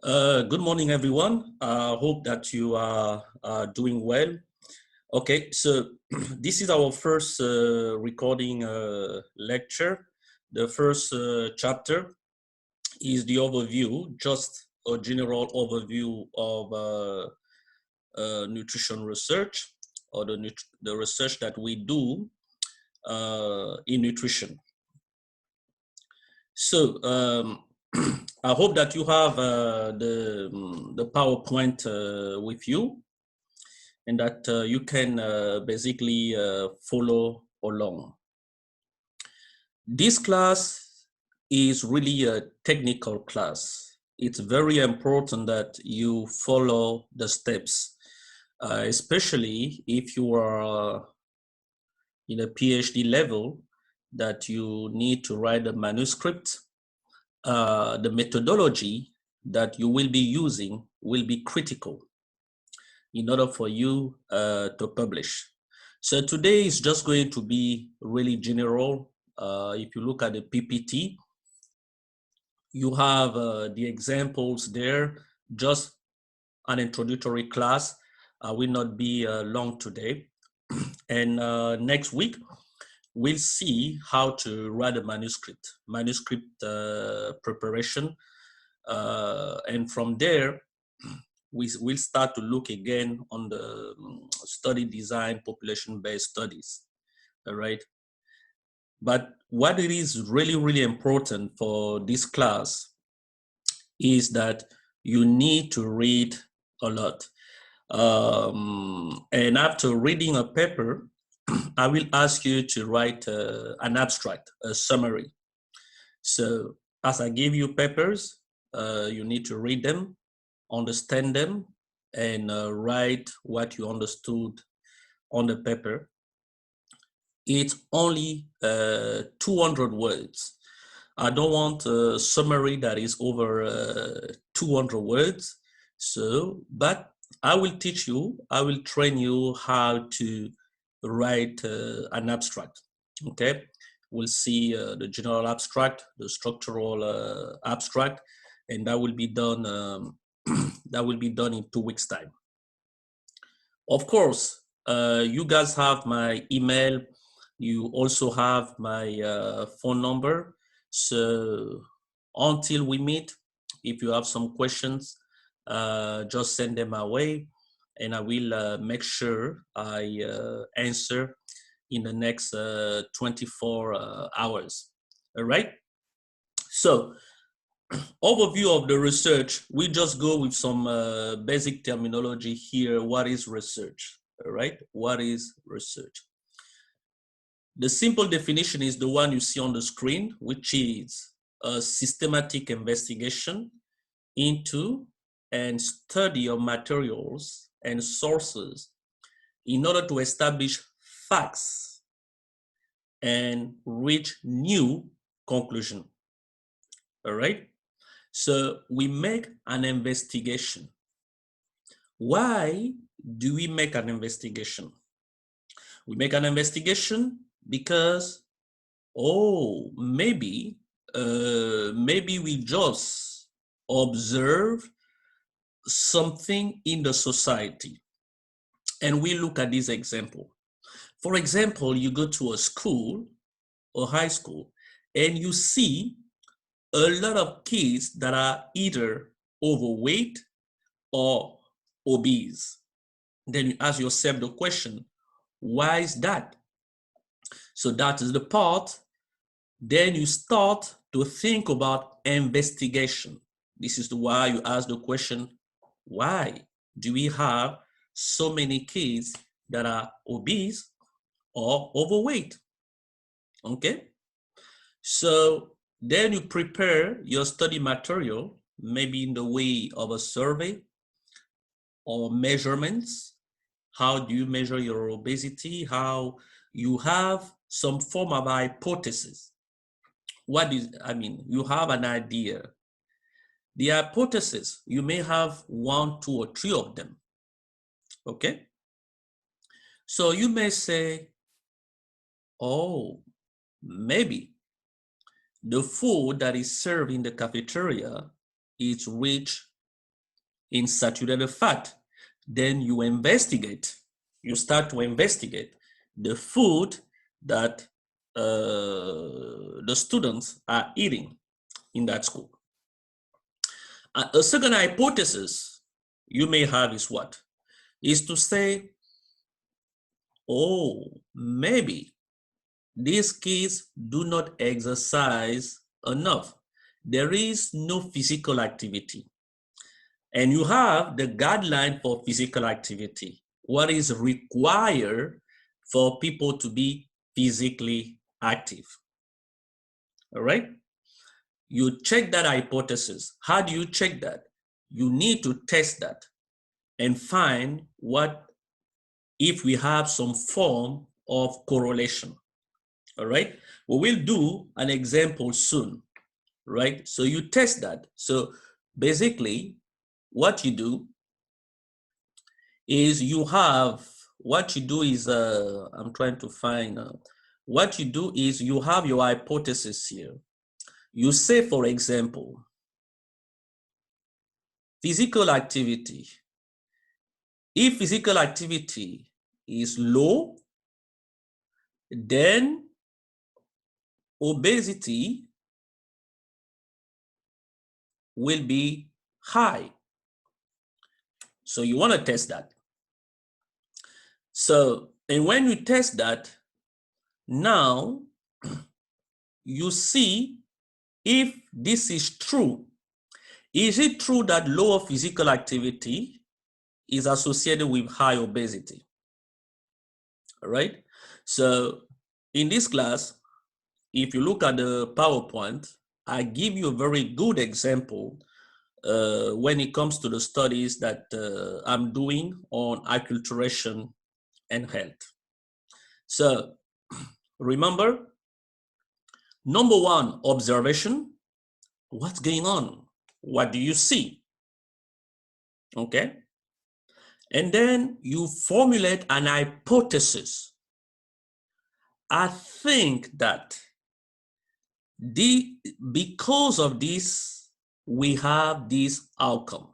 Good morning, everyone. I hope that you are doing well. Okay, so this is our first recording lecture. The first chapter is the overview, just a general overview of nutrition research or the research that we do in nutrition. So I hope that you have the PowerPoint with you and that you can basically follow along. This class is really a technical class. It's very important that you follow the steps, especially if you are in a PhD level, that you need to write a manuscript. The methodology that you will be using will be critical in order for you to publish. So today is just going to be really general. If you look at the PPT, you have the examples there, just an introductory class. Will not be long today. And next week, we'll see how to write a manuscript preparation. And from there, we'll start to look again on the study design, population-based studies, all right? But what it is really, really important for this class is that you need to read a lot. And after reading a paper, I will ask you to write an abstract, a summary. So as I give you papers, you need to read them, understand them, and write what you understood on the paper. It's only 200 words. I don't want a summary that is over 200 words. So, but I will teach you, I will train you how to write an abstract, okay? We'll see the general abstract, the structural abstract, and that will be done that will be done in 2 weeks' time. Of course, you guys have my email. You also have my phone number. So until we meet, if you have some questions, just send them my way, and I will make sure I answer in the next 24 hours. All right? So overview of the research, we just go with some basic terminology here. What is research? All right, what is research? The simple definition is the one you see on the screen, which is a systematic investigation into and study of materials and sources in order to establish facts and reach new conclusion. All right? So we make an investigation. Why do we make an investigation? We make an investigation because, maybe we just observe something in the society. And we look at this example. For example, you go to a school or high school and you see a lot of kids that are either overweight or obese. Then you ask yourself the question, why is that? So that is the part. Then you start to think about investigation. This is why you ask the question, why do we have so many kids that are obese or overweight? Okay. So then you prepare your study material, maybe in the way of a survey or measurements. How do you measure your obesity? How you have some form of hypothesis. You have an idea. The hypothesis, you may have 1, 2, or 3 of them. Okay? So you may say, maybe the food that is served in the cafeteria is rich in saturated fat, then you investigate, you start to investigate the food that the students are eating in that school. A second hypothesis you may have is what? Is to say, oh, maybe these kids do not exercise enough. There is no physical activity. And you have the guideline for physical activity. What is required for people to be physically active? All right? You check that hypothesis. How do you check that? You need to test that and find what if we have some form of correlation. All right? We will do an example soon, right? So you test that. So basically, what you do is I'm trying to find, what you do is you have your hypothesis here. You say, for example, physical activity. If physical activity is low, then obesity will be high. So you want to test that. So, and when you test that, now you see if this is true. Is it true that lower physical activity is associated with high obesity? All right. So in this class, if you look at the PowerPoint, I give you a very good example when it comes to the studies that I'm doing on acculturation and health. So remember, number one, observation. What's going on? What do you see? Okay. And then you formulate an hypothesis. I think that because of this, we have this outcome.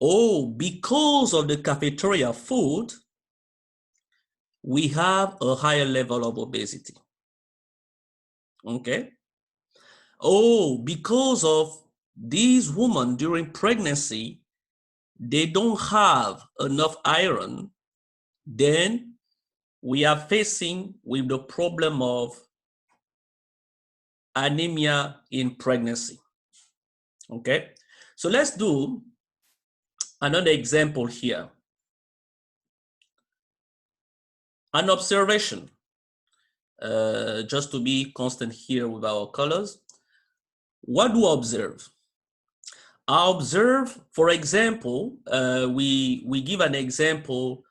Oh, because of the cafeteria food, we have a higher level of obesity. Okay. Oh, because of these women during pregnancy, they don't have enough iron, then we are facing with the problem of anemia in pregnancy. Okay, so let's do another example here. An observation, just to be constant here with our colors. What do I observe? I observe, for example, we give an example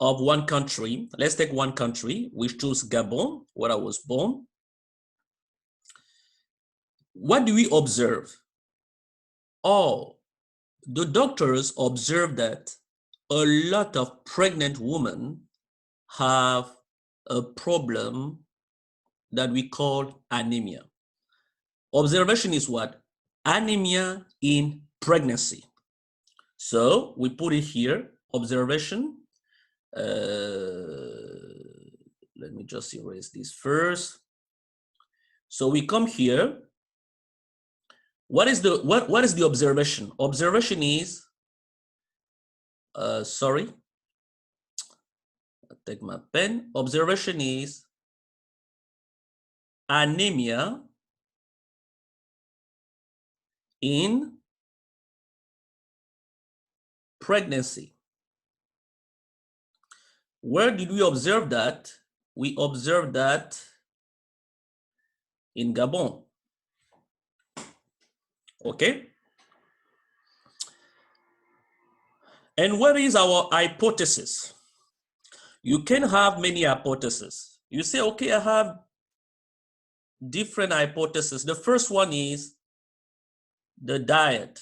of one country. Let's take one country. We choose Gabon, where I was born. What do we observe? Oh, the doctors observe that a lot of pregnant women have a problem that we call anemia. Observation is what? Anemia in pregnancy. So we put it here, observation. Let me just erase this first. So we come here. What is the observation? Observation is, sorry, I'll take my pen. Observation is anemia in pregnancy. Where did we observe that? We observed that in Gabon. Okay. And what is our hypothesis? You can have many hypotheses. You say, okay, I have different hypotheses. The first one is the diet.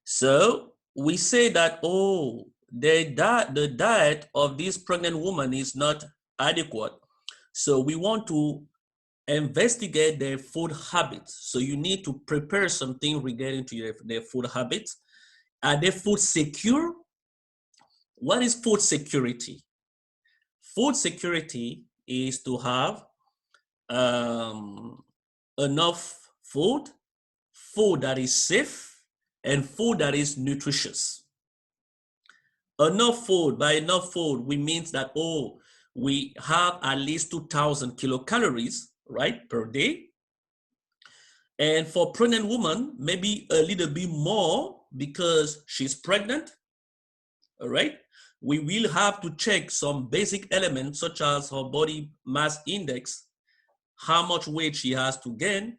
So we say that, oh, the diet of this pregnant woman is not adequate. So we want to investigate their food habits. So you need to prepare something regarding to their food habits. Are they food secure? What is food security? Food security is to have enough food, food that is safe, and food that is nutritious. Enough food, by enough food, we mean that, we have at least 2,000 kilocalories, right, per day. And for pregnant woman, maybe a little bit more because she's pregnant, all right? We will have to check some basic elements such as her body mass index, how much weight she has to gain,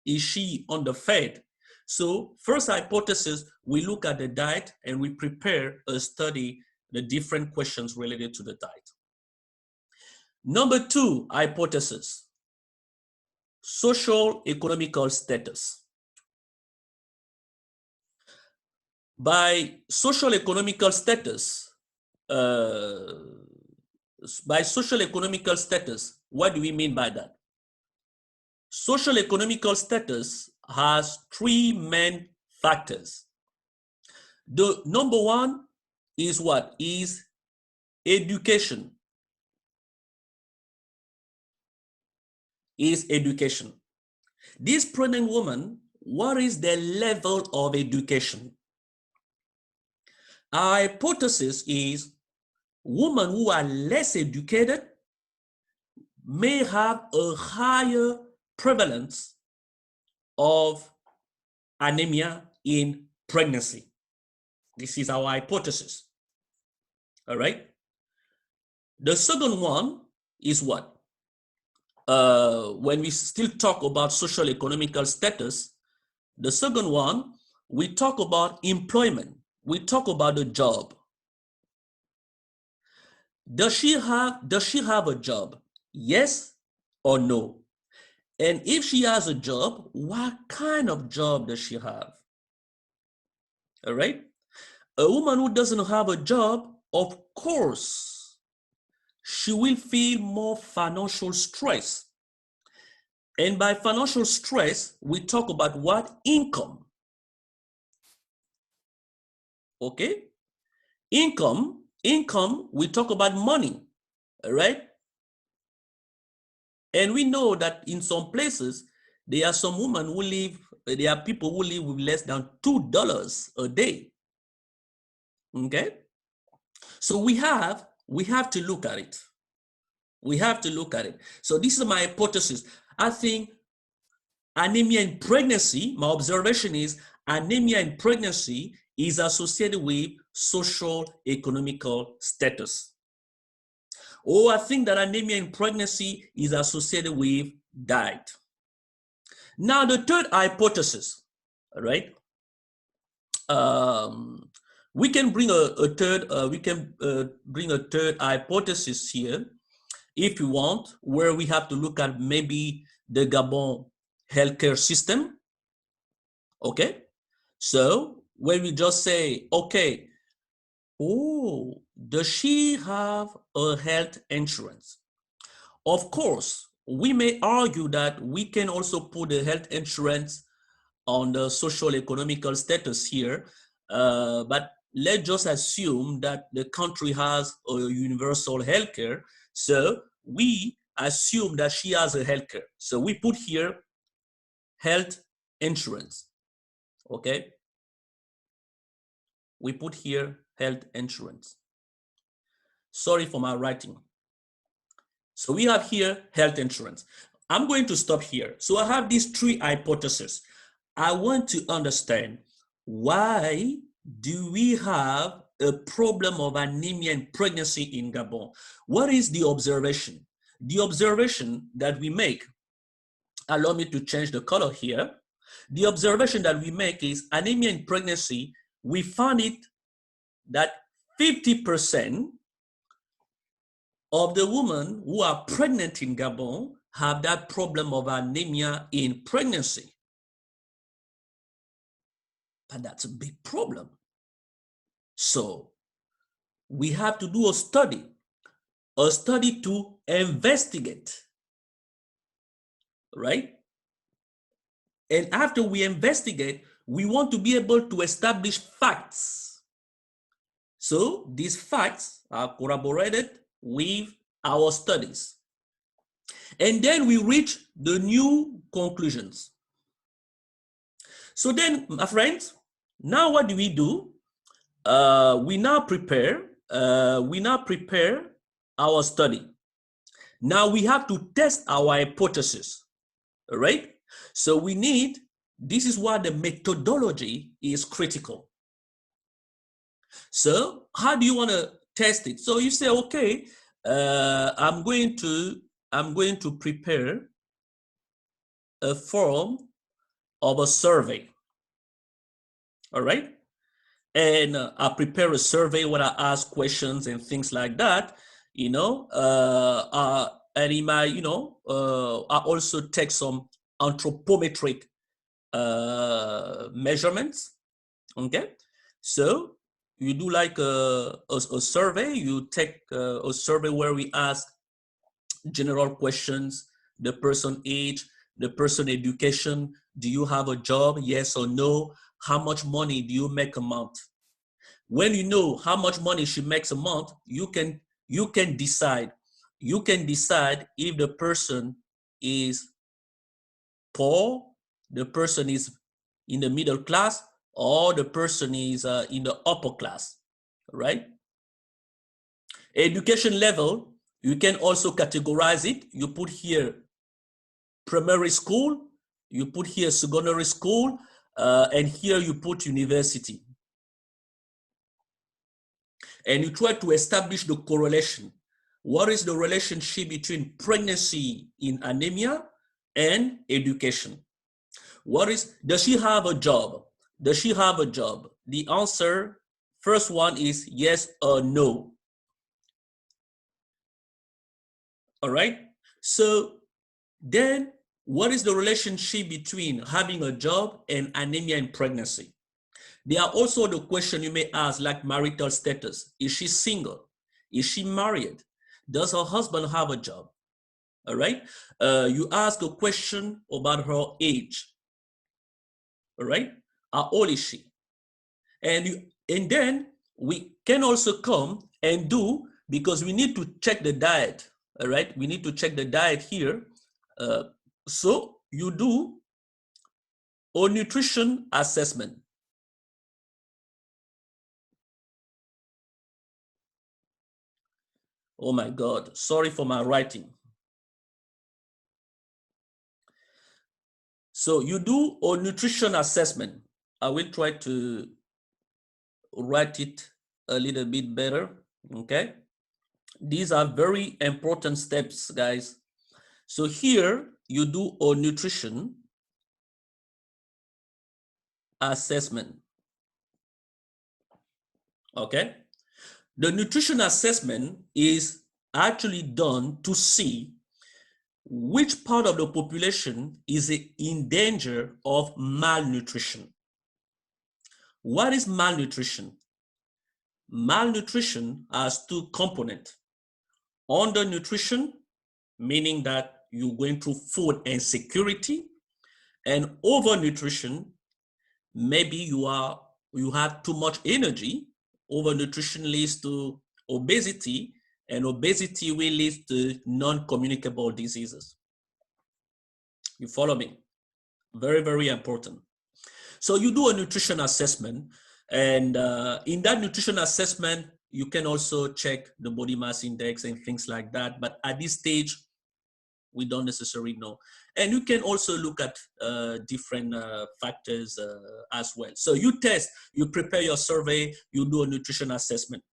is she underfed? So first hypothesis, we look at the diet and we prepare a study, the different questions related to the diet. Number two hypothesis, social economical status. By social economical status, what do we mean by that? Social economical status has three main factors. The number one is what? Is education. Is education. This pregnant woman, what is their level of education? Our hypothesis is women who are less educated may have a higher prevalence of anemia in pregnancy. This is our hypothesis. All right. The second one is what? When we still talk about social economical status, the second one, we talk about employment. We talk about the job. Does she have a job? Yes or no? And if she has a job, what kind of job does she have? All right. A woman who doesn't have a job, of course, she will feel more financial stress. And by financial stress, we talk about what? Income. Okay? Income, we talk about money, all right? And we know that in some places, there are some women who live, there are people who live with less than $2 a day. Okay? So we have to look at it. We have to look at it. So this is my hypothesis. I think anemia in pregnancy, my observation is anemia in pregnancy is associated with social economical status. Or I think that anemia in pregnancy is associated with diet. Now the third hypothesis, all right? We can bring a third hypothesis here if you want, where we have to look at maybe the Gabon healthcare system. Okay, so when we just say, okay, does she have a health insurance? Of course, we may argue that we can also put the health insurance on the social economical status here, but let's just assume that the country has a universal healthcare. So we assume that she has a healthcare. So we put here health insurance. Okay. We put here health insurance. Sorry for my writing. So we have here health insurance. I'm going to stop here. So I have these three hypotheses. I want to understand, why do we have a problem of anemia in pregnancy in Gabon? What is the observation? The observation that we make, allow me to change the color here. The observation that we make is anemia in pregnancy. We found it that 50% of the women who are pregnant in Gabon have that problem of anemia in pregnancy. But that's a big problem. So we have to do a study to investigate right? And after we investigate, we want to be able to establish facts. So these facts are corroborated with our studies. And then we reach the new conclusions. So then, my friends, now what do? We now prepare our study. Now we have to test our hypothesis, all right? So this is why the methodology is critical. So how do you want to test it? So you say, okay, I'm going to prepare a form of a survey, all right? And I prepare a survey where I ask questions and things like that, and in my, I also take some anthropometric measurements, okay? So you do like a survey, you take a survey where we ask general questions, the person age, the person education, do you have a job, yes or no, how much money do you make a month? When you know how much money she makes a month, you can decide if the person is poor, the person is in the middle class, or the person is in the upper class, right? Education level, you can also categorize it. You put here primary school, you put here secondary school, and here you put university. And you try to establish the correlation. What is the relationship between pregnancy in anemia and education? Does she have a job? Does she have a job? The answer, first one is yes or no. All right. So then what is the relationship between having a job and anemia in pregnancy? There are also the question you may ask, like marital status. Is she single? Is she married? Does her husband have a job? All right. You ask a question about her age. All right. How old is she? And then we can also come and do, because we need to check the diet. All right. We need to check the diet here. So you do a nutrition assessment. Oh my God, sorry for my writing. So you do a nutrition assessment. I will try to write it a little bit better, okay? These are very important steps, guys. So here you do a nutrition assessment, okay? The nutrition assessment is actually done to see which part of the population is in danger of malnutrition. What is malnutrition? Malnutrition has two components. Undernutrition, meaning that you're going through food insecurity, and overnutrition, maybe you have too much energy. Overnutrition leads to obesity, and obesity will lead to non-communicable diseases. You follow me? Very, very important. So you do a nutrition assessment, and in that nutrition assessment, you can also check the body mass index and things like that. But at this stage, we don't necessarily know. And you can also look at different factors as well. So you prepare your survey, you do a nutrition assessment.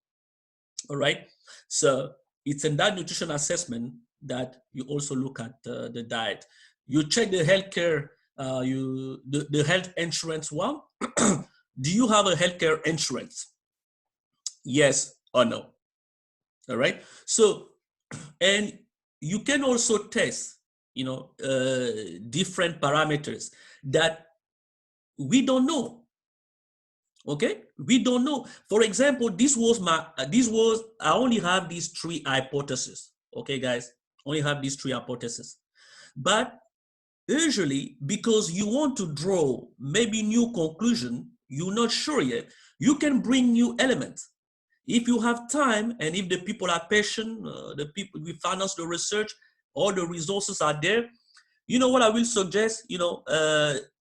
All right. So it's in that nutrition assessment that you also look at the diet. You check the healthcare, the health insurance one. Do you have a healthcare insurance? Yes or no? All right. So, and you can also test, different parameters that we don't know. Okay, we don't know. For example, I only have these three hypotheses. Okay, guys, only have these three hypotheses. But Usually, because you want to draw maybe new conclusion, you're not sure yet, you can bring new elements. If you have time and if the people are patient, the people we finance the research, all the resources are there. You know what I will suggest?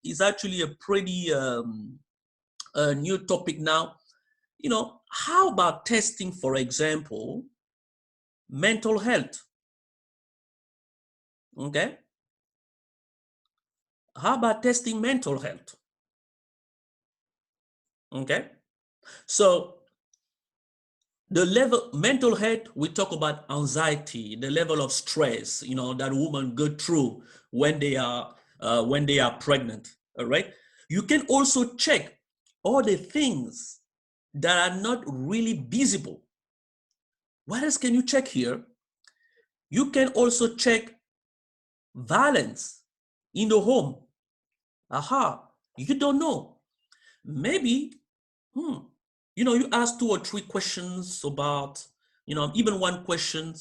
Is actually a pretty new topic now. How about testing, for example, mental health? Okay. How about testing mental health? Okay. So the level mental health, we talk about anxiety, the level of stress, that women go through when they are pregnant. All right. You can also check all the things that are not really visible. What else can you check here? You can also check violence in the home. Aha, you don't know. Maybe, you ask 2 or 3 questions about, even one question.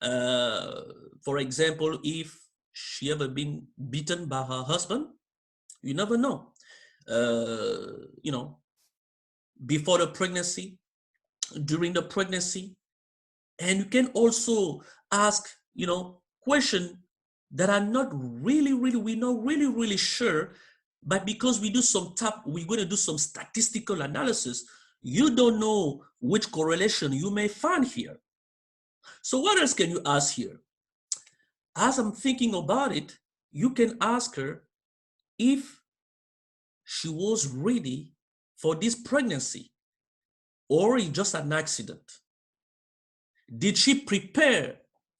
For example, if she ever been beaten by her husband, you never know. Before the pregnancy, during the pregnancy, and you can also ask, questions that are not really, we're not really, really sure, but because we're going to do some statistical analysis, you don't know which correlation you may find here. So what else can you ask here? As I'm thinking about it, you can ask her if she was ready for this pregnancy or it's just an accident. Did she prepare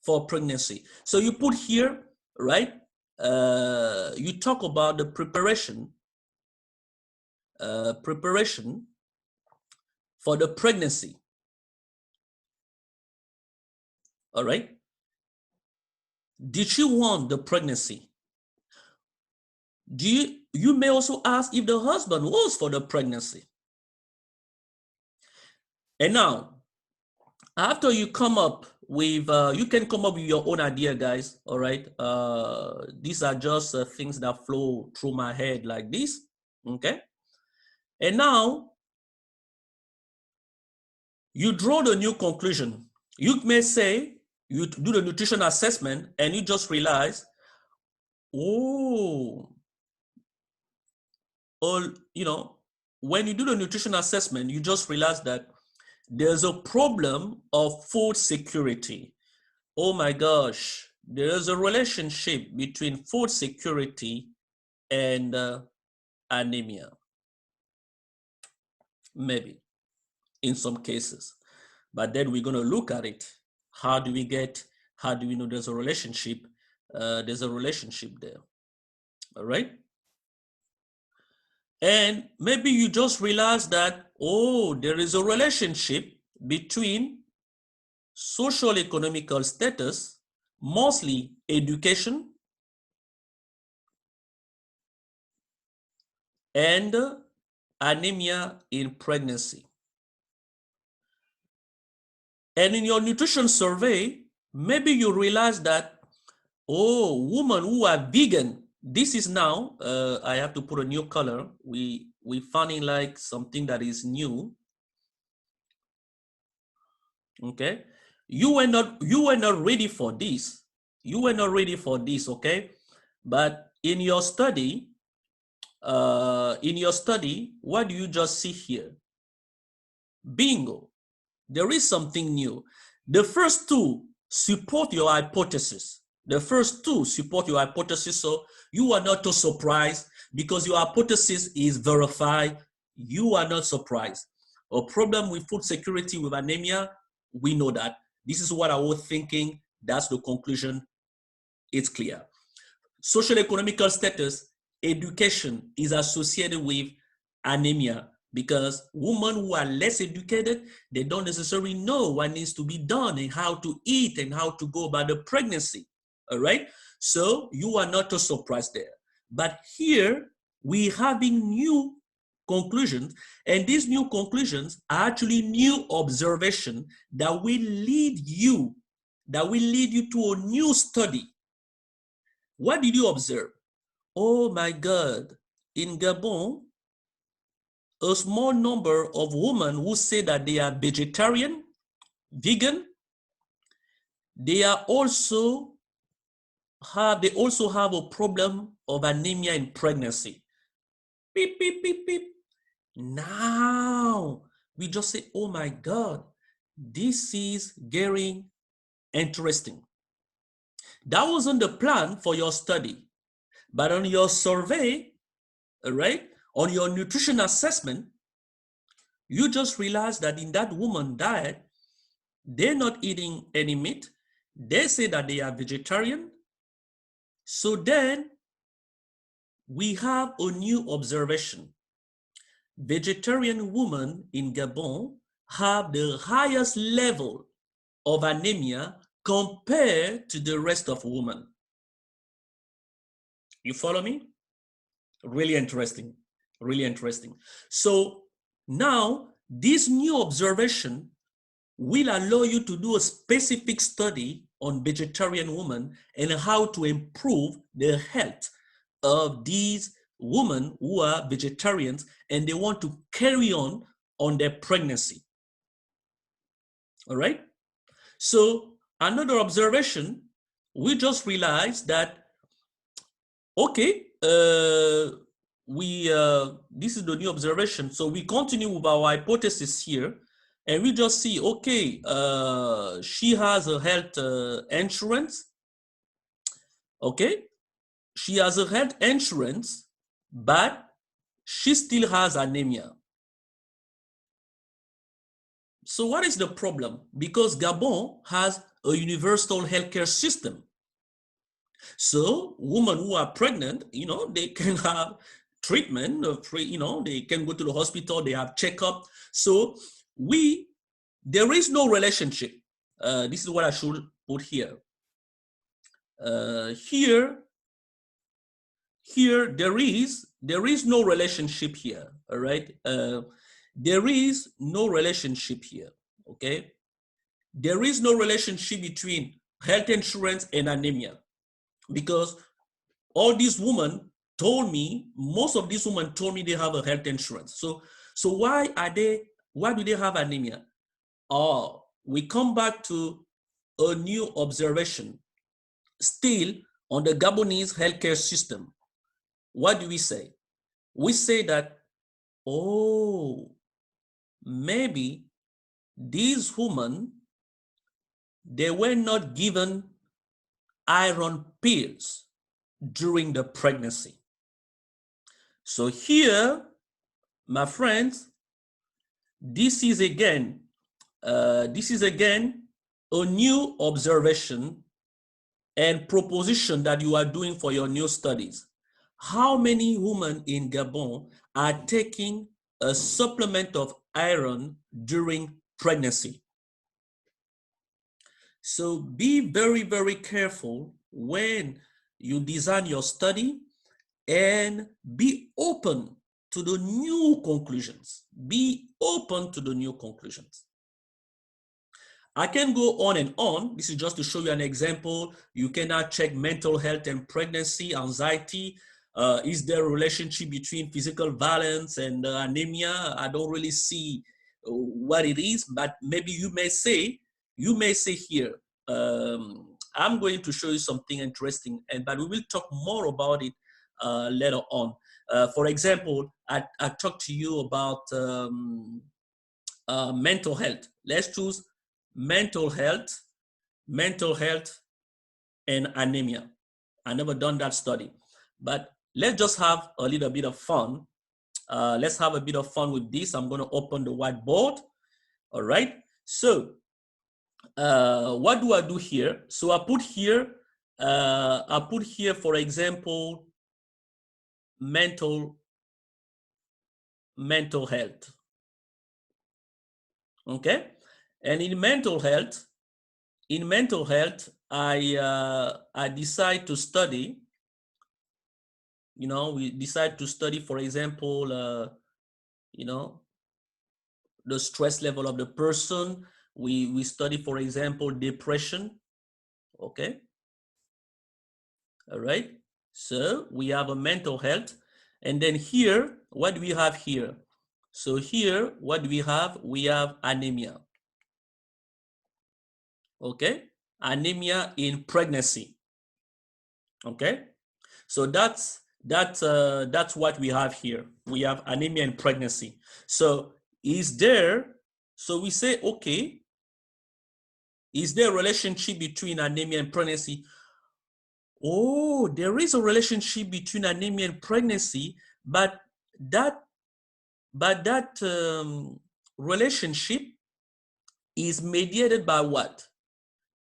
for pregnancy? So you put here, right? You talk about the preparation for the pregnancy. All right. Did she want the pregnancy? You may also ask if the husband was for the pregnancy. And now, after you come up with, you can come up with your own idea, guys. All right. These are just things that flow through my head like this. Okay. And now, you draw the new conclusion. You may say, you do the nutrition assessment and you just realize, when you do the nutrition assessment, you just realize that there's a problem of food security. Oh my gosh, there is a relationship between food security and anemia. Maybe in some cases. But then we're going to look at it. How do we know there's a relationship? There's a relationship there. All right. And maybe you just realize that, there is a relationship between social economical status, mostly education, and anemia in pregnancy. And in your nutrition survey, maybe you realize that, women who are vegan, this is now, I have to put a new color. We finding like something that is new. Okay. You were not ready for this. You were not ready for this, okay? But in your study, what do you just see here? Bingo. There is something new. The first two support your hypothesis. So you are not too surprised because your hypothesis is verified. You are not surprised. A problem with food security with anemia, we know that. This is what I was thinking. That's the conclusion. It's clear. Social economical status, education is associated with anemia because women who are less educated, they don't necessarily know what needs to be done and how to eat and how to go about the pregnancy. All right. So you are not too surprised there. But here we're having new conclusions, and these new conclusions are actually new observation that will lead you to a new study. What did you observe? oh my God, in Gabon, a small number of women who say that they are vegetarian, vegan, they also have a problem of anemia in pregnancy. Beep, beep, beep, beep. Now we just say, oh my God, this is getting interesting. That wasn't the plan for your study, but on your survey, right, on your nutrition assessment, you just realize that in that woman diet, they're not eating any meat. They say that they are vegetarian. So then we have a new observation. Vegetarian women in Gabon have the highest level of anemia compared to the rest of women. You follow me? Really interesting. Really interesting. So now this new observation will allow you to do a specific study on vegetarian women and how to improve the health of these women who are vegetarians and they want to carry on their pregnancy. All right. So another observation, we just realized that, okay, this is the new observation. So we continue with our hypothesis here and we just see, okay, she has a health insurance. Okay. She has a health insurance, but she still has anemia. So what is the problem? Because Gabon has a universal healthcare system. So women who are pregnant, they can have treatment, they can go to the hospital, they have checkup. So there is no relationship. This is what I should put here. Here there is no relationship here. All right. There is no relationship here. Okay. There is no relationship between health insurance and anemia because all these women told me, most of these women told me they have a health insurance. So why do they have anemia? Oh, we come back to a new observation still on the Gabonese healthcare system. What do we say? We say that, oh, maybe these women, they were not given iron pills during the pregnancy. So here, my friends, this is again a new observation and proposition that you are doing for your new studies. How many women in Gabon are taking a supplement of iron during pregnancy? So be very, very careful when you design your study and be open to the new conclusions. Be open to the new conclusions. I can go on and on. This is just to show you an example. You cannot check mental health and pregnancy, anxiety. Is there a relationship between physical violence and anemia? I don't really see what it is, but maybe you may say here, I'm going to show you something interesting, but we will talk more about it later on. For example, I talked to you about mental health. Let's choose mental health, and anemia. I never done that study, but let's just have a little bit of fun. Let's have a bit of fun with this. I'm going to open the whiteboard. All right. So what do I do here? So I put here, for example, mental health. Okay. And in mental health, I decide to study, we decide to study, for example, the stress level of the person. We study, for example, depression. Okay. All right. So we have a mental health. And then here, what do we have here? So here, what do we have? We have anemia. Okay? Anemia in pregnancy. Okay? So that's what we have here. We have anemia in pregnancy. So is there, so we say, okay, is there a relationship between anemia and pregnancy? Oh, there is a relationship between anemia and pregnancy, but that relationship is mediated by what?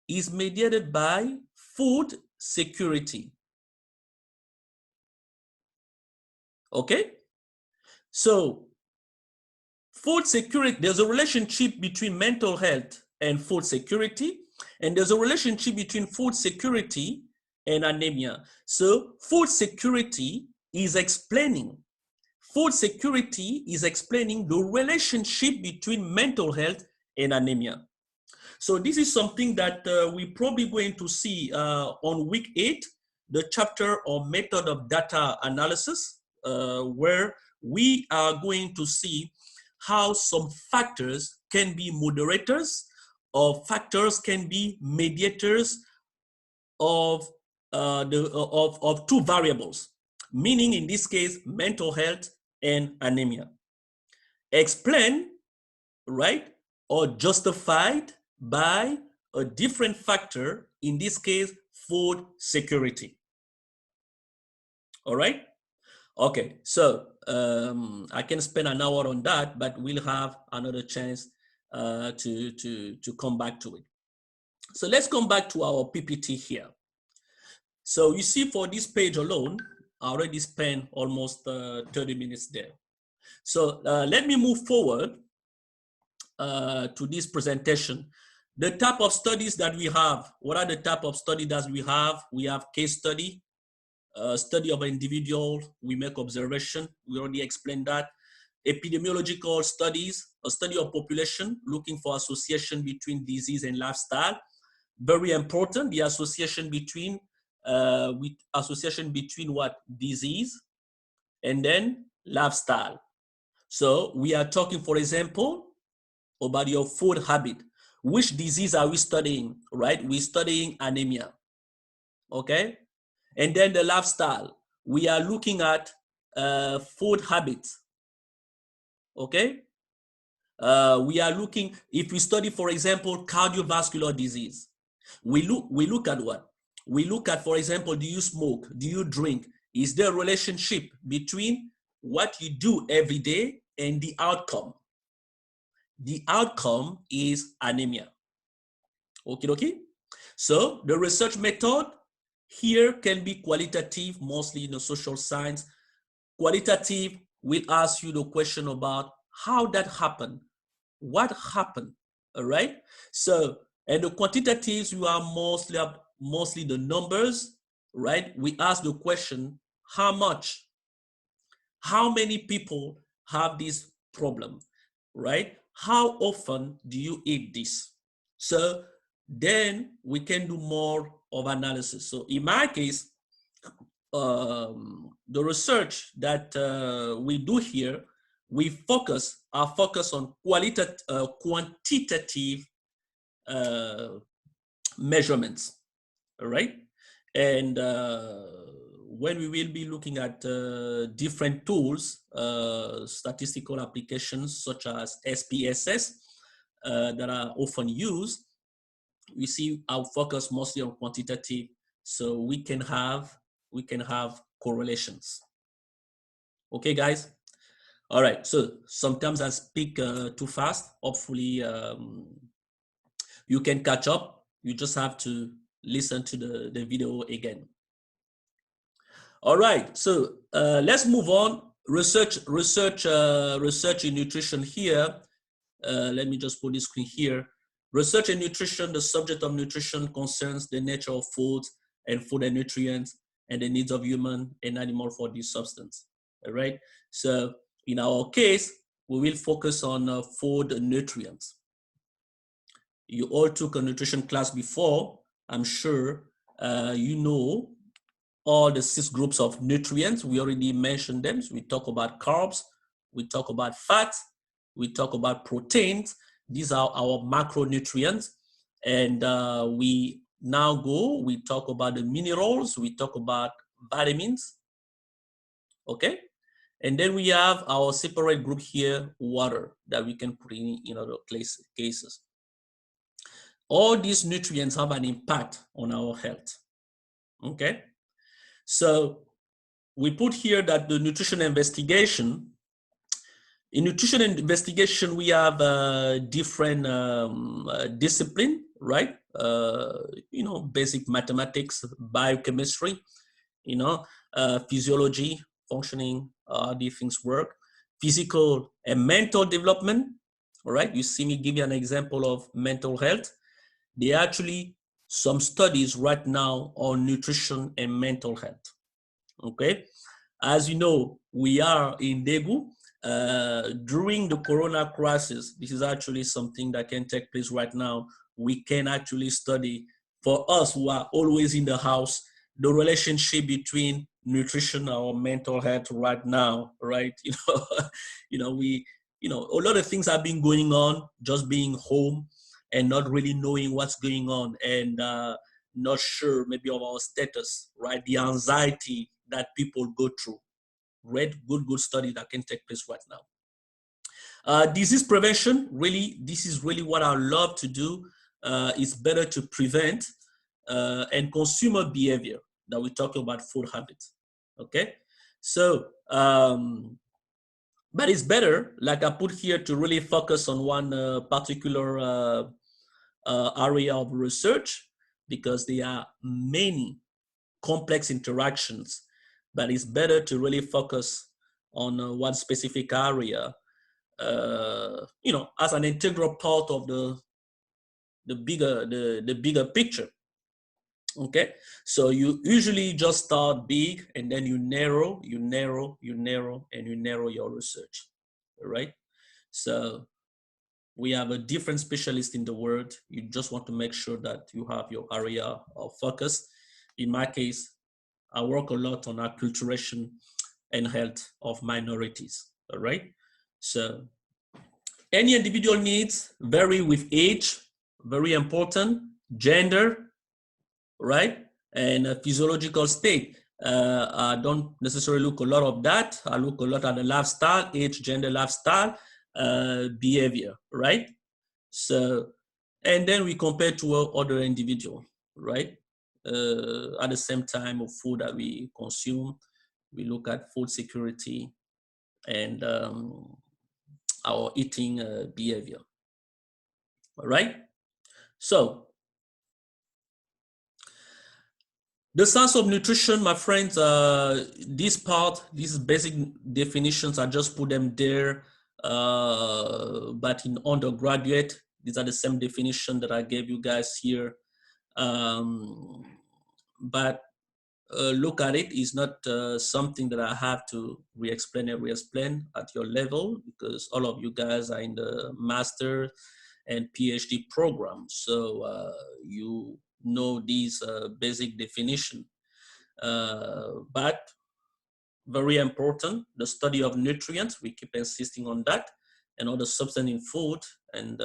Is mediated by food security. Okay? So food security, there's a relationship between mental health and food security, and there's a relationship between food security and anemia. So food security is explaining the relationship between mental health and anemia. So this is something that we're probably going to see on week 8, the chapter on method of data analysis, where we are going to see how some factors can be moderators or factors can be mediators of two variables, meaning in this case, mental health and anemia. Explain, right, or justified by a different factor, in this case, food security. All right? Okay, so I can spend an hour on that, but we'll have another chance to come back to it. So let's come back to our PPT here. So you see, for this page alone, I already spent almost 30 minutes there. So let me move forward to this presentation. The type of studies that we have, what are the type of studies that we have? We have case study, study of an individual, we make observation, we already explained that. Epidemiological studies, a study of population, looking for association between disease and lifestyle. Very important, the association between what? Disease and then lifestyle. So we are talking, for example, about your food habit. Which disease are we studying, right? We're studying anemia, okay? And then the lifestyle, we are looking at food habits, okay? We are looking, if we study, for example, cardiovascular disease, we look at what? We look at, for example, do you smoke? Do you drink? Is there a relationship between what you do every day and the outcome? The outcome is anemia. Okay. So the research method here can be qualitative, mostly in the social science. Qualitative will ask you the question about how that happened, what happened, all right? So, and the quantitatives, you are mostly the numbers, right? We ask the question, how much, how many people have this problem, right? How often do you eat this? So then we can do more of analysis. So in my case, the research that we do here, we focus on quantitative measurements, all right? And when we will be looking at different tools, statistical applications such as SPSS that are often used, we see our focus mostly on quantitative, so we can have correlations. Okay, guys? All right, so sometimes I speak too fast. Hopefully you can catch up. You just have to listen to the video again. All right, so let's move on. Research in nutrition here. Let me just put this screen here. Research in nutrition, the subject of nutrition concerns the nature of foods and food and nutrients and the needs of human and animal for this substance, all right? So in our case, we will focus on food and nutrients. You all took a nutrition class before. I'm sure you know all the 6 groups of nutrients. We already mentioned them. So we talk about carbs, we talk about fat, we talk about proteins. These are our macronutrients. And we now we talk about the minerals, we talk about vitamins, okay? And then we have our separate group here, water, that we can put in other cases. All these nutrients have an impact on our health, okay? So we put here that the nutrition investigation, in nutrition investigation, we have different discipline, right? Basic mathematics, biochemistry, physiology, functioning, how these things work, physical and mental development, all right? You see me give you an example of mental health. There are actually some studies right now on nutrition and mental health, okay? As you know, we are in Daegu. During the corona crisis, this is actually something that can take place right now. We can actually study, for us who are always in the house, the relationship between nutrition and our mental health right now, right? A lot of things have been going on, just being home and not really knowing what's going on, and not sure maybe of our status, right? The anxiety that people go through. Read good study that can take place right now. Disease prevention, really, this is really what I love to do. It's better to prevent, and consumer behavior that we talk about food habits, okay? So, but it's better, like I put here, to really focus on one particular area of research, because there are many complex interactions, but it's better to really focus on one specific area, as an integral part of the bigger picture. Okay, so you usually just start big, and then you narrow, and you narrow your research, right? So we have a different specialist in the world. You just want to make sure that you have your area of focus. In my case, I work a lot on acculturation and health of minorities, all right? So any individual needs vary with age, very important, gender, right? And a physiological state. I don't necessarily look a lot of that. I look a lot at the lifestyle, age, gender, lifestyle, behavior, right? So, and then we compare to other individual, right? At the same time of food that we consume, we look at food security and our eating behavior, all right? So, the science of nutrition, my friends, this part, these basic definitions, I just put them there, but in undergraduate, these are the same definition that I gave you guys here. But look at it, is not something that I have to re-explain at your level, because all of you guys are in the master and PhD program. So you know these basic definition. But very important, the study of nutrients, we keep insisting on that, and all the substance in food and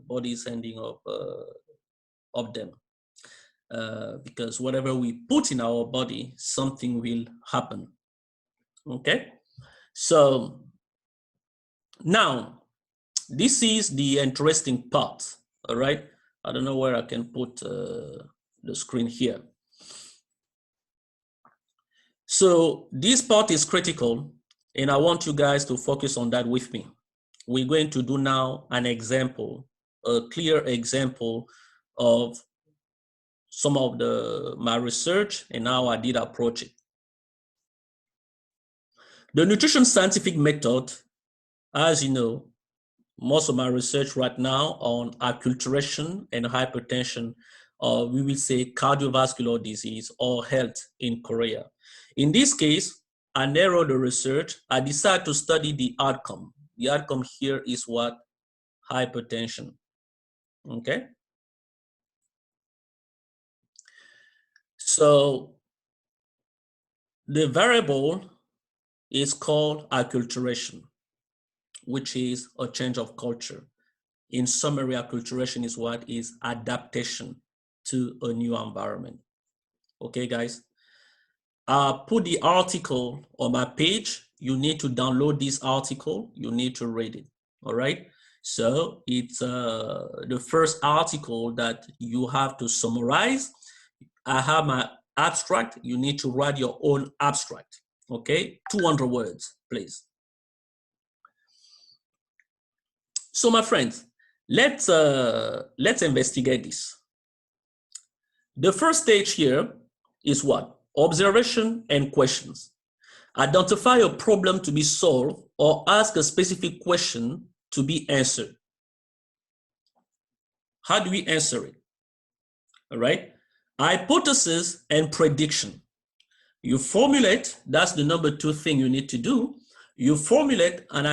body's handling of them. Because whatever we put in our body, something will happen. Okay, so now this is the interesting part. All right, I don't know where I can put the screen here. So this part is critical, and I want you guys to focus on that with me. We're going to do now an example, a clear example of some of my research and how I did approach it. The nutrition scientific method, as you know, most of my research right now on acculturation and hypertension, or we will say cardiovascular disease or health in Korea. In this case, I narrowed the research. I decided to study the outcome. The outcome here is what? Hypertension. Okay. So The variable is called acculturation, which is a change of culture. In summary, acculturation is what is adaptation to a new environment. Okay, guys? Put the article on my page. You need to download this article. You need to read it. All right. So it's the first article that you have to summarize. I have my abstract. You need to write your own abstract. Okay, 200 words, please. So, my friends, let's investigate this. The first stage here is what? Observation and questions. Identify a problem to be solved or ask a specific question to be answered. How do we answer it? All right. Hypothesis and prediction. You formulate, that's the number 2 thing you need to do. You formulate a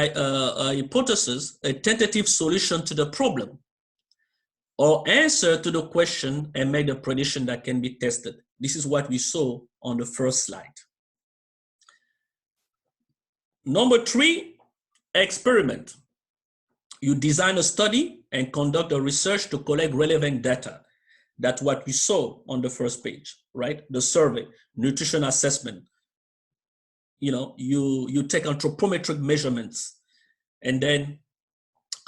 hypothesis, a tentative solution to the problem, or answer to the question and make a prediction that can be tested. This is what we saw on the first slide. Number 3, experiment. You design a study and conduct a research to collect relevant data. That's what we saw on the first page, right? The survey, nutrition assessment. You take anthropometric measurements, and then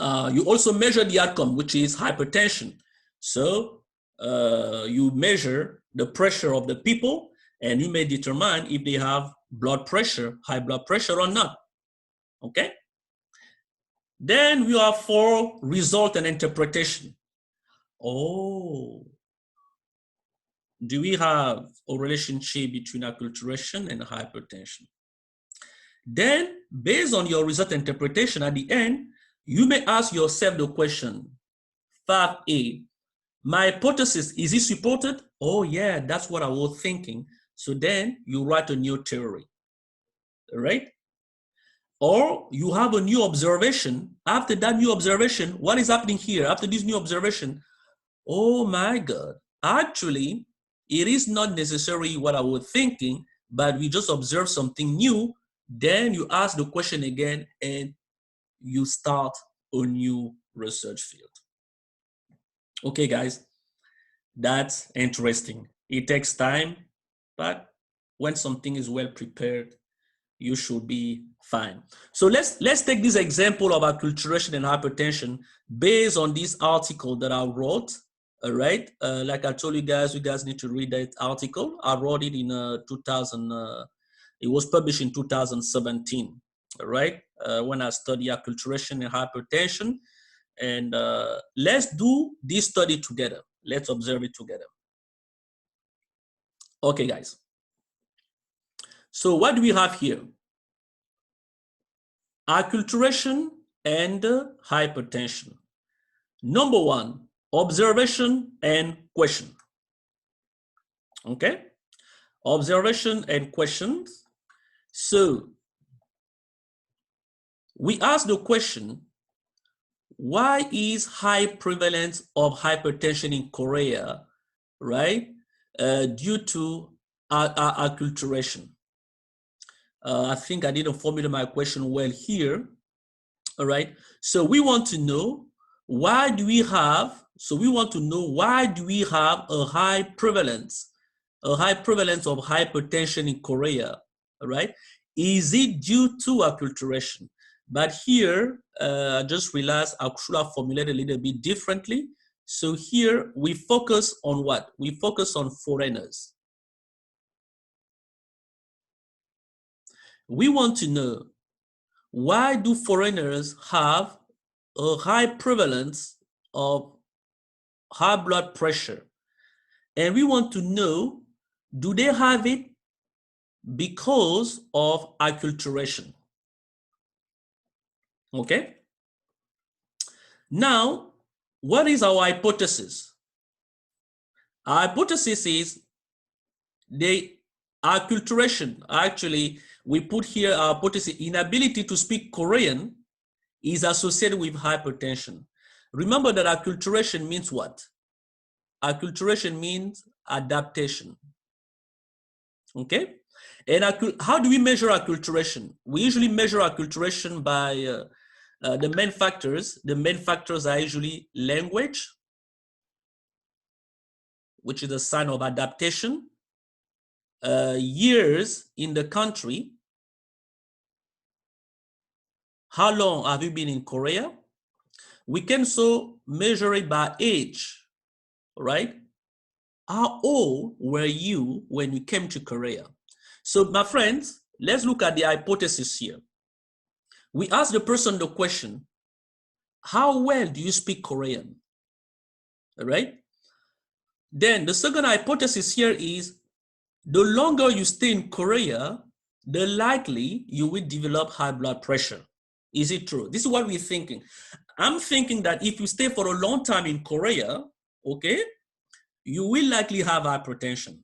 you also measure the outcome, which is hypertension. So you measure the pressure of the people, and you may determine if they have blood pressure, high blood pressure or not. Okay? Then we have 4, result and interpretation. Oh, do we have a relationship between acculturation and hypertension? Then, based on your result interpretation at the end, you may ask yourself the question, 5A, my hypothesis, is it supported? Oh yeah, that's what I was thinking. So then you write a new theory, right? Or you have a new observation. After that new observation, what is happening here? After this new observation, oh my God, actually, it is not necessarily what I was thinking, but we just observed something new. Then you ask the question again and you start a new research field. Okay, guys, that's interesting. It takes time, but when something is well prepared, you should be fine. So let's take this example of acculturation and hypertension based on this article that I wrote. All right, like I told you guys need to read that article. I wrote it in 2000. It was published in 2017. All right, when I studied acculturation and hypertension, and let's do this study together. Let's observe it together. Okay, guys. So what do we have here? Acculturation and hypertension. Number 1, observation and question. Okay, observation and questions. So we ask the question, why is high prevalence of hypertension in Korea, right, due to acculturation? I think I didn't formulate my question well here. All right. So we want to know why do we have a high prevalence of hypertension in Korea? All right. Is it due to acculturation? But here, I just realized I should have formulated a little bit differently. So here we focus on what? We focus on foreigners. We want to know, why do foreigners have a high prevalence of high blood pressure? And we want to know, do they have it because of acculturation? Okay. Now, what is our hypothesis? Our hypothesis is the acculturation. Actually, we put here our hypothesis, inability to speak Korean is associated with hypertension. Remember that acculturation means what? Acculturation means adaptation. Okay? And how do we measure acculturation? We usually measure acculturation by the main factors. The main factors are usually language, which is a sign of adaptation, years in the country, how long have you been in Korea? We can also measure it by age, right? How old were you when you came to Korea? So my friends, let's look at the hypothesis here. We ask the person the question, how well do you speak Korean? All right? Then the second hypothesis here is, the longer you stay in Korea, the likely you will develop high blood pressure. Is it true? This is what we're thinking. I'm thinking that if you stay for a long time in Korea, okay, you will likely have hypertension.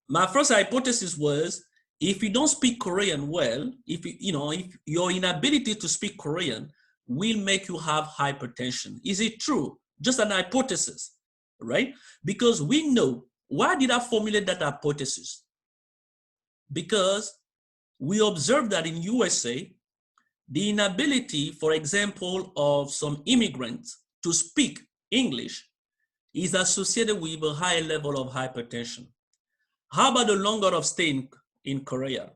My first hypothesis was, if you don't speak Korean well, if your inability to speak Korean will make you have hypertension. Is it true? Just an hypothesis, right? Because we know, why did I formulate that hypothesis? Because we observed that in USA, the inability, for example, of some immigrants to speak English is associated with a higher level of hypertension. How about the longer of staying in Korea?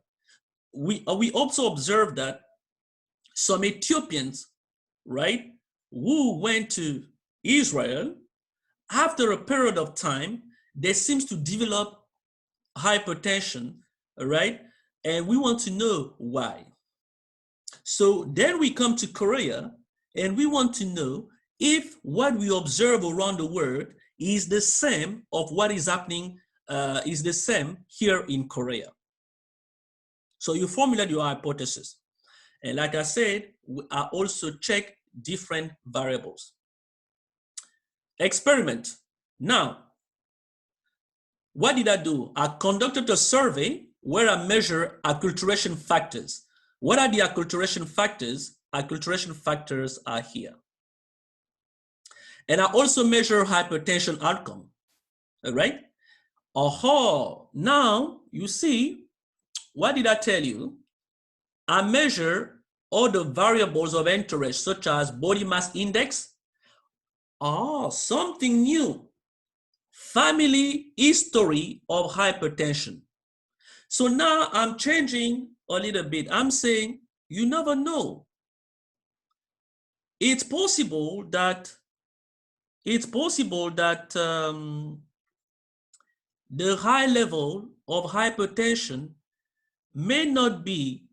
We also observed that some Ethiopians, right, who went to Israel, after a period of time, they seem to develop hypertension, right? And we want to know why. So then we come to Korea and we want to know if what we observe around the world is the same of what is happening, is the same here in Korea. So you formulate your hypothesis. And like I said, I also check different variables. Experiment. Now, what did I do? I conducted a survey where I measure acculturation factors. What are the acculturation factors? Acculturation factors are here. And I also measure hypertension outcome, all right? Now you see, what did I tell you? I measure all the variables of interest, such as body mass index. Something new. Family history of hypertension. So now I'm changing a little bit. I'm saying, you never know. It's possible that the high level of hypertension may not be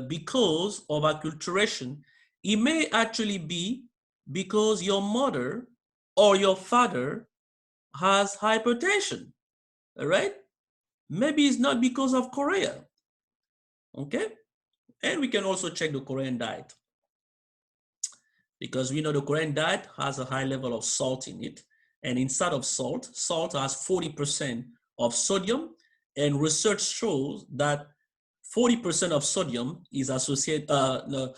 because of acculturation. It may actually be because your mother or your father has hypertension, all right? Maybe it's not because of Korea, okay? And we can also check the Korean diet, because we know the Korean diet has a high level of salt in it. And inside of salt has 40% of sodium, and research shows that 40% of sodium is associated, a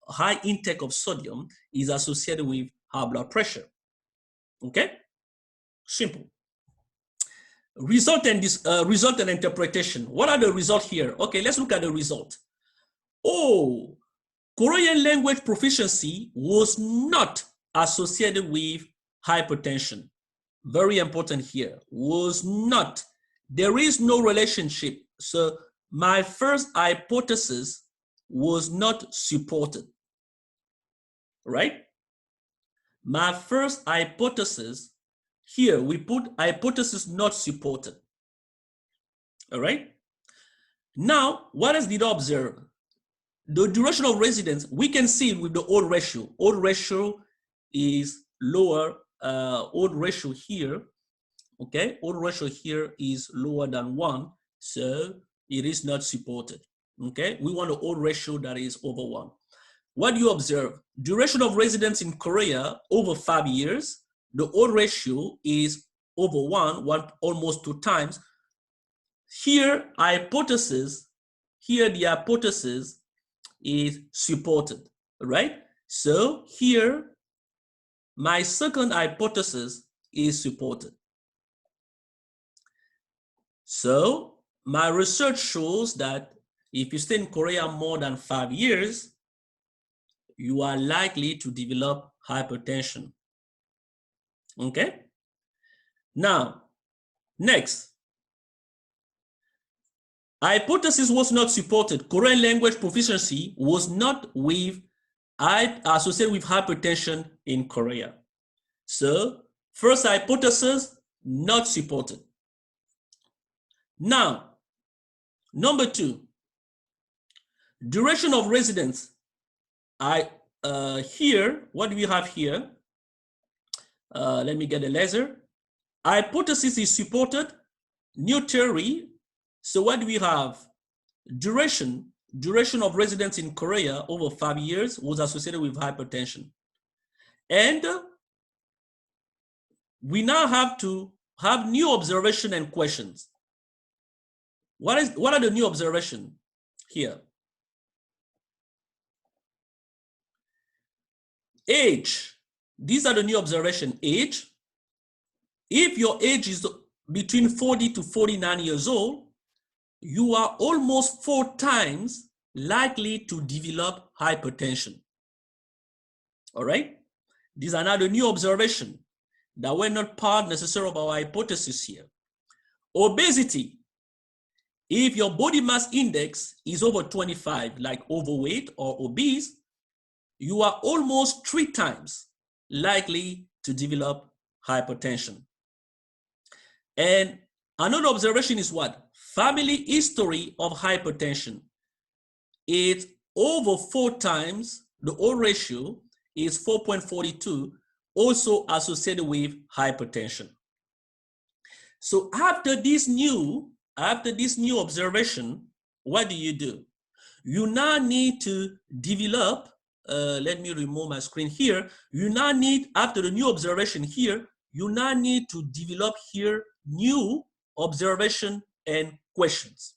high intake of sodium is associated with high blood pressure, okay? Simple. Result and interpretation. What are the results here? Okay, let's look at the result. Korean language proficiency was not associated with hypertension. Very important here. Was not. There is no relationship. So my first hypothesis was not supported. Right? My first hypothesis, here we put hypothesis not supported. All right? Now, what else did I observe? The duration of residence, we can see it with the old ratio. Old ratio is lower. Old ratio here, okay? Old ratio here is lower than 1, so it is not supported, okay? We want an old ratio that is over 1. What do you observe? Duration of residence in Korea over 5 years. The old ratio is over 1, almost 2 times. Here, the hypothesis is supported, right? So here, my second hypothesis is supported. So my research shows that if you stay in Korea more than 5 years, you are likely to develop hypertension. Okay? Now, next. Hypothesis was not supported. Korean language proficiency was not associated with hypertension in Korea. So, first hypothesis, not supported. Now, number 2, duration of residence. Here, what do we have here? Let me get a laser. Hypothesis is supported. New theory. So what do we have? Duration of residence in Korea over 5 years was associated with hypertension. And we now have to have new observation and questions. What are the new observations here? Age. These are the new observation. Age. If your age is between 40 to 49 years old, you are almost 4 times likely to develop hypertension. All right? These are now the new observation that were not part necessarily of our hypothesis here. Obesity. If your body mass index is over 25, like overweight or obese, you are almost 3 times likely to develop hypertension. And another observation is what? Family history of hypertension. It's over 4 times, the old ratio is 4.42, also associated with hypertension. So after this new observation, what do? You now need to develop, let me remove my screen here. You now need, after the new observation here, you now need to develop here new observation and questions.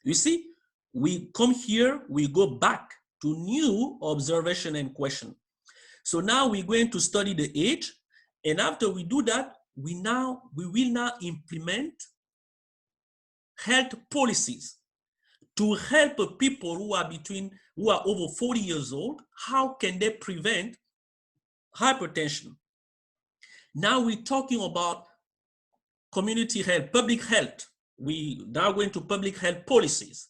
You see, we come here, we go back to new observation and question. So now we're going to study the age, and after we do that, we will now implement health policies to help people who are over 40 years old. How can they prevent hypertension? Now we're talking about community health, public health. We now go into public health policies.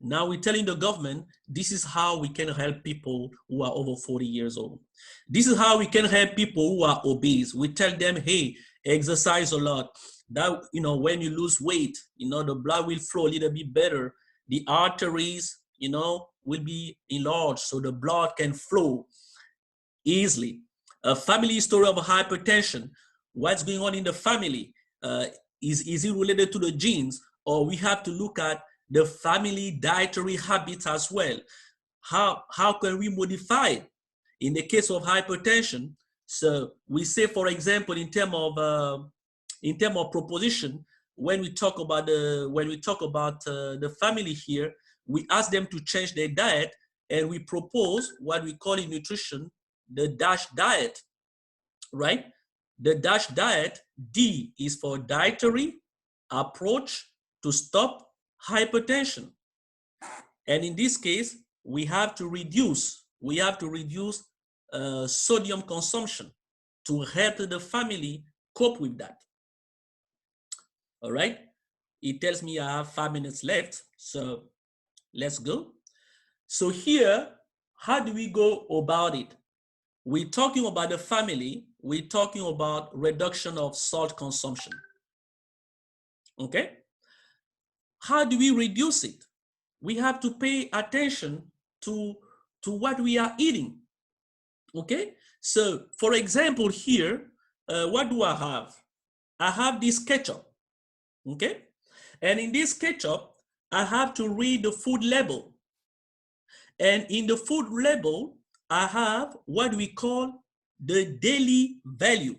Now we're telling the government, this is how we can help people who are over 40 years old. This is how we can help people who are obese. We tell them, hey, exercise a lot. That, when you lose weight, the blood will flow a little bit better. The arteries, will be enlarged so the blood can flow easily. A family history of hypertension. What's going on in the family? Is it related to the genes? Or we have to look at the family dietary habits as well. How can we modify it in the case of hypertension? So we say, for example, in terms of proposition, when we talk about the family here, we ask them to change their diet, and we propose what we call in nutrition the DASH diet, right? The DASH diet, D is for dietary approach to stop hypertension. And in this case, we have to reduce sodium consumption to help the family cope with that. All right, it tells me I have 5 minutes left, so let's go. So here, how do we go about it? We're talking about the family, we're talking about reduction of salt consumption. Okay? How do we reduce it? We have to pay attention to what we are eating. Okay? So, for example, here, what do I have? I have this ketchup. Okay? And in this ketchup, I have to read the food label. And in the food label, I have what we call the daily value.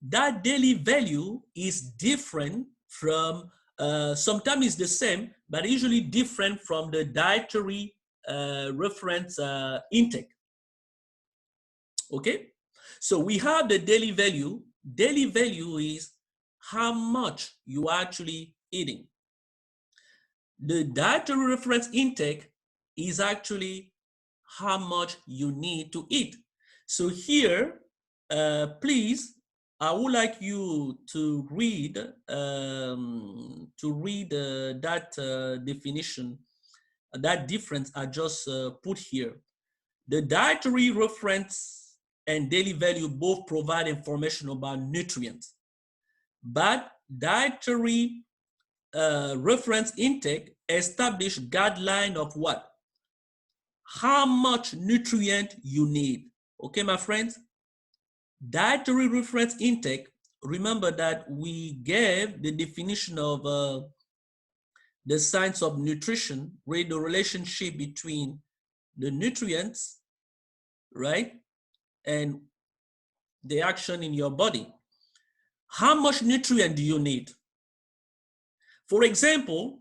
That daily value is different from, sometimes it's the same, but usually different from the dietary reference intake. Okay? So we have the daily value. Daily value is how much you are actually eating. The dietary reference intake is actually how much you need to eat. So here, please, I would like you to read that definition, that difference I just put here. The dietary reference and daily value both provide information about nutrients, but dietary reference intake establish guideline of what? How much nutrient you need. Okay, my friends? Dietary reference intake, remember that we gave the definition of the science of nutrition, read the relationship between the nutrients, right, and the action in your body. How much nutrient do you need? For example,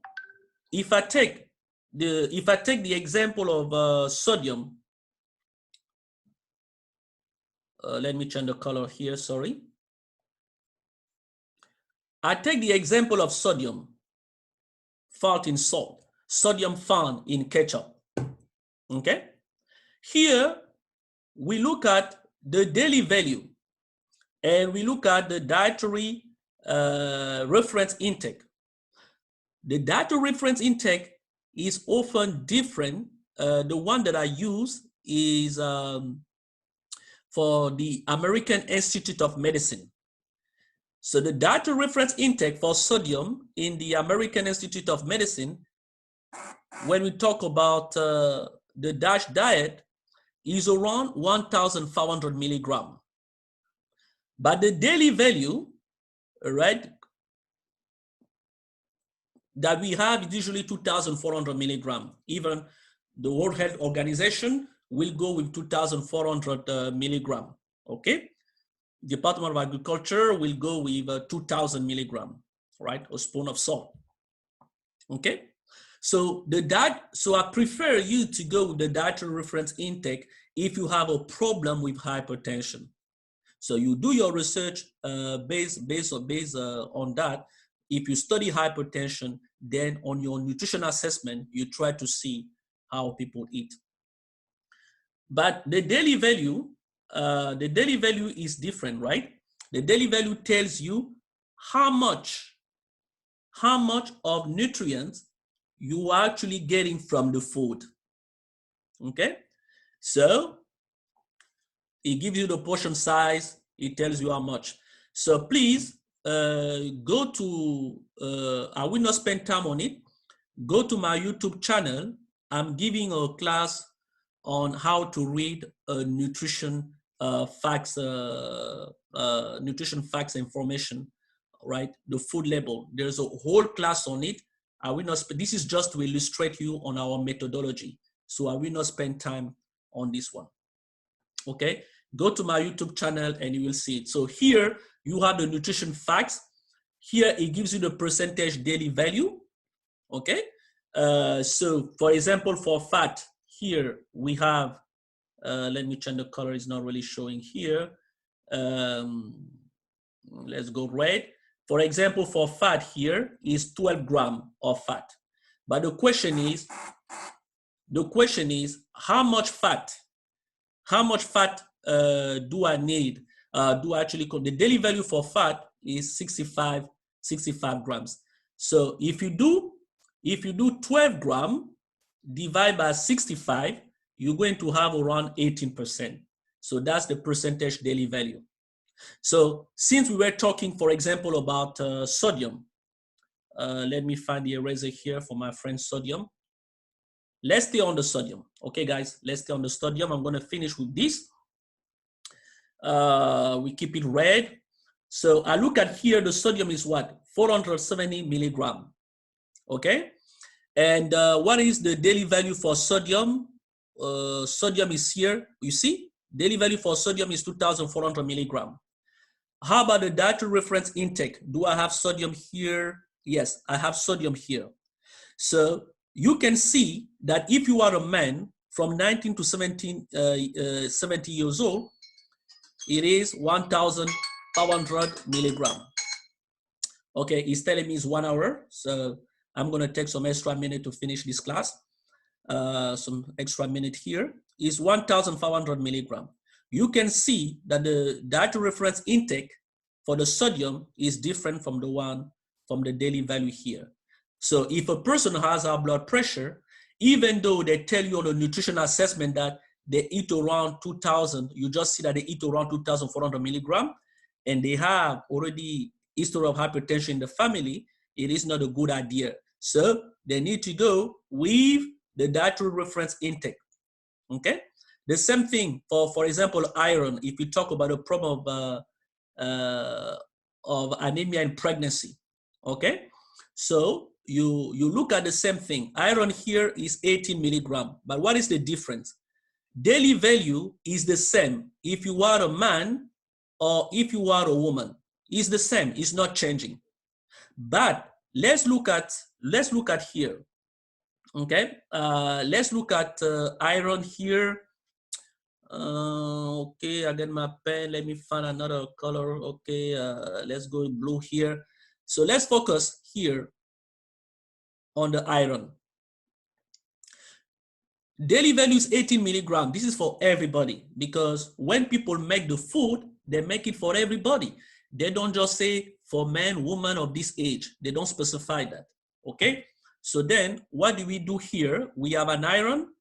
if I take the example of sodium, let me change the color here, sorry. I take the example of sodium found in salt, sodium found in ketchup, okay? Here, we look at the daily value and we look at the dietary reference intake. The dietary reference intake is often different. The one that I use is for the American Institute of Medicine. So the dietary reference intake for sodium in the American Institute of Medicine, when we talk about the DASH diet, is around 1,500 milligram. But the daily value, right, that we have is usually 2,400 milligram. Even the World Health Organization will go with 2,400 milligram, okay? Department of Agriculture will go with 2,000 milligram, right? A spoon of salt, okay? So I prefer you to go with the dietary reference intake if you have a problem with hypertension. So you do your research based on that. If you study hypertension, then on your nutrition assessment, you try to see how people eat. But the daily value is different, right? The daily value tells you how much of nutrients you are actually getting from the food, okay? So it gives you the portion size, it tells you how much. So please go to, I will not spend time on it, go to my YouTube channel. I'm giving a class on how to read nutrition facts information, right? The food label. There's a whole class on it. I will not. This is just to illustrate you on our methodology. So I will not spend time on this one. Okay, go to my YouTube channel and you will see it. So here you have the nutrition facts. Here it gives you the percentage daily value. Okay, so for example, for fat, here we have, let me change the color, it's not really showing here. Let's go red. For example, for fat here is 12 grams of fat. But the question is how much fat do I need? Do I actually, the daily value for fat is 65 grams. So if you do 12 grams divide by 65, you're going to have around 18%. So that's the percentage daily value. So since we were talking, for example, about sodium, let me find the eraser here for my friend sodium. Let's stay on the sodium. Okay, guys, let's stay on the sodium. I'm going to finish with this. We keep it red. So I look at here, the sodium is what? 470 milligram. Okay. And what is the daily value for sodium? Sodium is here. You see, daily value for sodium is 2,400 milligram. How about the dietary reference intake? Do I have sodium here? Yes, I have sodium here. So you can see that if you are a man from 19 to 70 years old, It is 1,500 milligram. Okay, it's telling me it's 1 hour. So I'm gonna take some extra minute to finish this class. Some extra minute here is 1,500 milligram. You can see that the dietary reference intake for the sodium is different from the one from the daily value here. So if a person has high blood pressure, even though they tell you on the nutrition assessment that they eat around 2,000, you just see that they eat around 2,400 milligram, and they have already history of hypertension in the family, it is not a good idea. So they need to go with the dietary reference intake. Okay, the same thing for example, iron. If we talk about the problem of anemia in pregnancy, okay, so you look at the same thing. Iron here is 18 milligram, but what is the difference? Daily value is the same if you are a man or if you are a woman. It's the same. It's not changing. But let's look at here. Okay, let's look at iron here. Okay, I get my pen. Let me find another color. Okay, let's go blue here. So let's focus here on the iron. Daily value is 18 milligram. This is for everybody because when people make the food, they make it for everybody. They don't just say for men, women of this age. They don't specify that. Okay. So then what do we do here? We have an iron.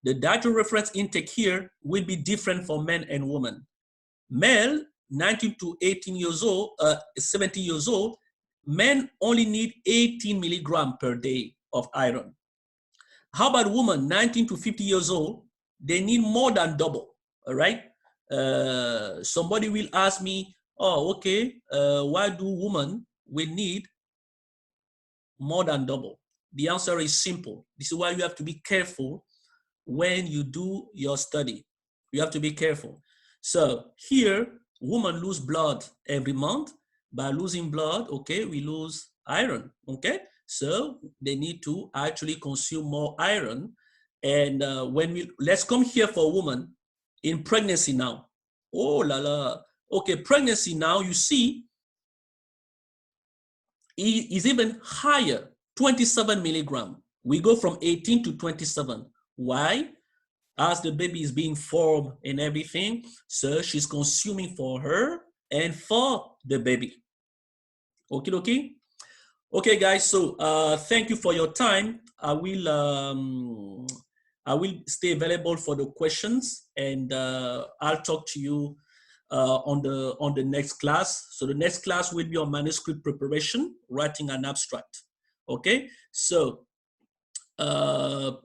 The dietary reference intake here will be different for men and women. Male, 19 to 18 years old, 70 years old, men only need 18 milligram per day of iron. How about women, 19 to 50 years old? They need more than double, all right? Somebody will ask me, oh, okay, why do women will need more than double? The answer is simple. This is why you have to be careful when you do your study. You have to be careful. So here, women lose blood every month. By losing blood, okay, we lose iron, okay? So they need to actually consume more iron. And let's come here for women in pregnancy now. Oh la la. Okay, pregnancy now, you see, is even higher, 27 milligram. We go from 18 to 27. Why? As the baby is being formed and everything, so she's consuming for her and for the baby. Okay. Okay, guys. So thank you for your time. I will stay available for the questions, and I'll talk to you on the next class. So the next class will be on manuscript preparation, writing an abstract. Okay. So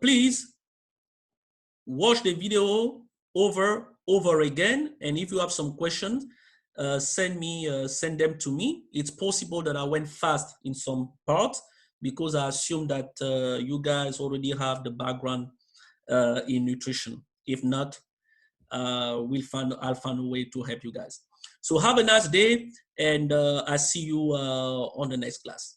please watch the video over again, and if you have some questions, send them to me. It's possible that I went fast in some parts because I assume that you guys already have the background in nutrition. If not, I'll find a way to help you guys. So have a nice day, and I see you on the next class.